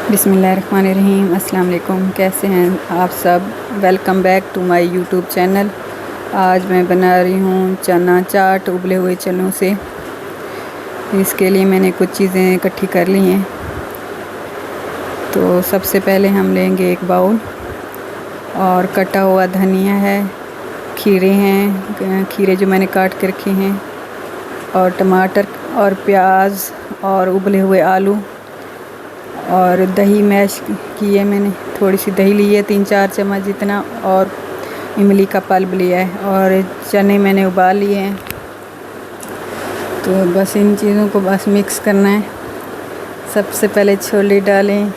बिस्मिल्लाहिर्रहमानिर्रहीम। अस्सलाम वालेकुम। कैसे हैं आप सब? Welcome back to my YouTube channel. आज मैं बना रही हूँ चना चाट उबले हुए चनों से। इसके लिए मैंने कुछ चीज़ें इकट्ठी कर ली हैं। तो सबसे पहले हम लेंगे एक बाउल और कटा हुआ धनिया है, खीरे हैं, खीरे जो मैंने काट के रखे हैं, और टमाटर और प्याज और उबले हुए आलू, और दही मैश की है मैंने, थोड़ी सी दही ली है 3-4 चम्मच जितना, और इमली का पल्प लिया है, और चने मैंने उबाल लिए हैं। तो बस इन चीज़ों को बस मिक्स करना है। सबसे पहले छोले डालें,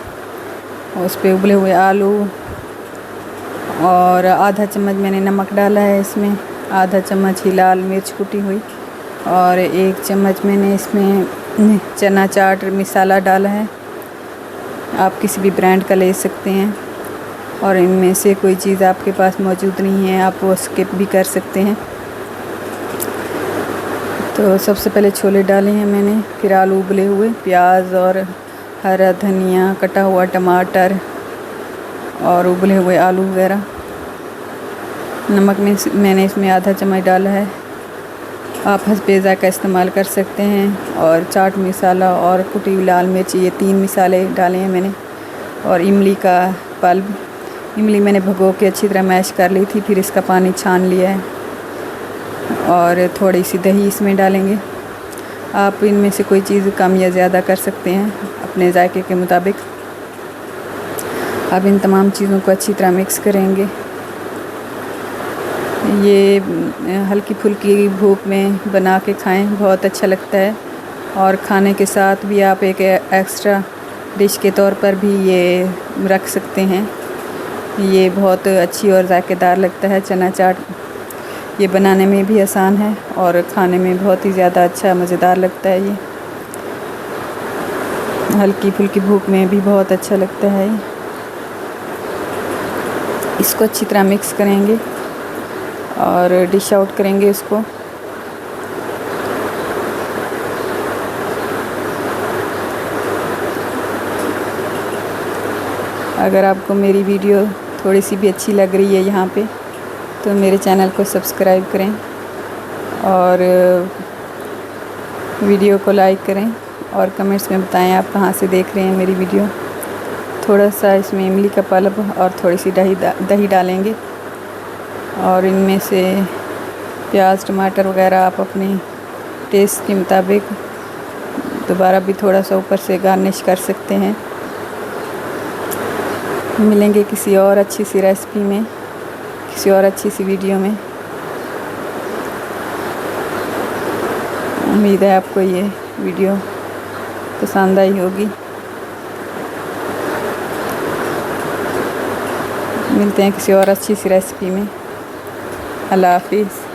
उस पर उबले हुए आलू, और आधा चम्मच मैंने नमक डाला है इसमें, आधा चम्मच ही लाल मिर्च कुटी हुई, और 1 चम्मच मैंने इसमें चना चाट मसाला डाला है। आप किसी भी ब्रांड का ले सकते हैं, और इनमें से कोई चीज़ आपके पास मौजूद नहीं है आप वो स्किप भी कर सकते हैं। तो सबसे पहले छोले डाले हैं मैंने, फिर आलू उबले हुए, प्याज और हरा धनिया, कटा हुआ टमाटर और उबले हुए आलू वगैरह। नमक में मैंने इसमें आधा चम्मच डाला है, आप हस्बे ज़ायक़ा इस्तेमाल कर सकते हैं। और चाट मसाला और कुटी हुई लाल मिर्च, ये 3 मसाले डाले हैं मैंने। और इमली का पल्प, इमली मैंने भिगो के अच्छी तरह मैश कर ली थी, फिर इसका पानी छान लिया है। और थोड़ी सी दही इसमें डालेंगे। आप इनमें से कोई चीज़ कम या ज़्यादा कर सकते हैं अपने जायके के मुताबिक। अब इन तमाम चीज़ों को अच्छी तरह मिक्स करेंगे। ये हल्की फुल्की भूख में बना के खाएं, बहुत अच्छा लगता है। और खाने के साथ भी आप एक एक्स्ट्रा डिश के तौर पर भी ये रख सकते हैं। ये बहुत अच्छी और ज़ायकेदार लगता है चना चाट। ये बनाने में भी आसान है और खाने में बहुत ही ज़्यादा अच्छा मज़ेदार लगता है। ये हल्की फुल्की भूख में भी बहुत अच्छा लगता है। इसको अच्छी तरह मिक्स करेंगे और डिश आउट करेंगे इसको। अगर आपको मेरी वीडियो थोड़ी सी भी अच्छी लग रही है यहाँ पे, तो मेरे चैनल को सब्सक्राइब करें और वीडियो को लाइक करें, और कमेंट्स में बताएं आप कहाँ से देख रहे हैं मेरी वीडियो। थोड़ा सा इसमें इमली का पल्प और थोड़ी सी दही डालेंगे, और इनमें से प्याज टमाटर वगैरह आप अपने टेस्ट के मुताबिक दोबारा भी थोड़ा सा ऊपर से गार्निश कर सकते हैं। मिलेंगे किसी और अच्छी सी रेसिपी में, किसी और अच्छी सी वीडियो में। उम्मीद है आपको ये वीडियो पसंद आई होगी। मिलते हैं किसी और अच्छी सी रेसिपी में। अल्लाह हाफिज़।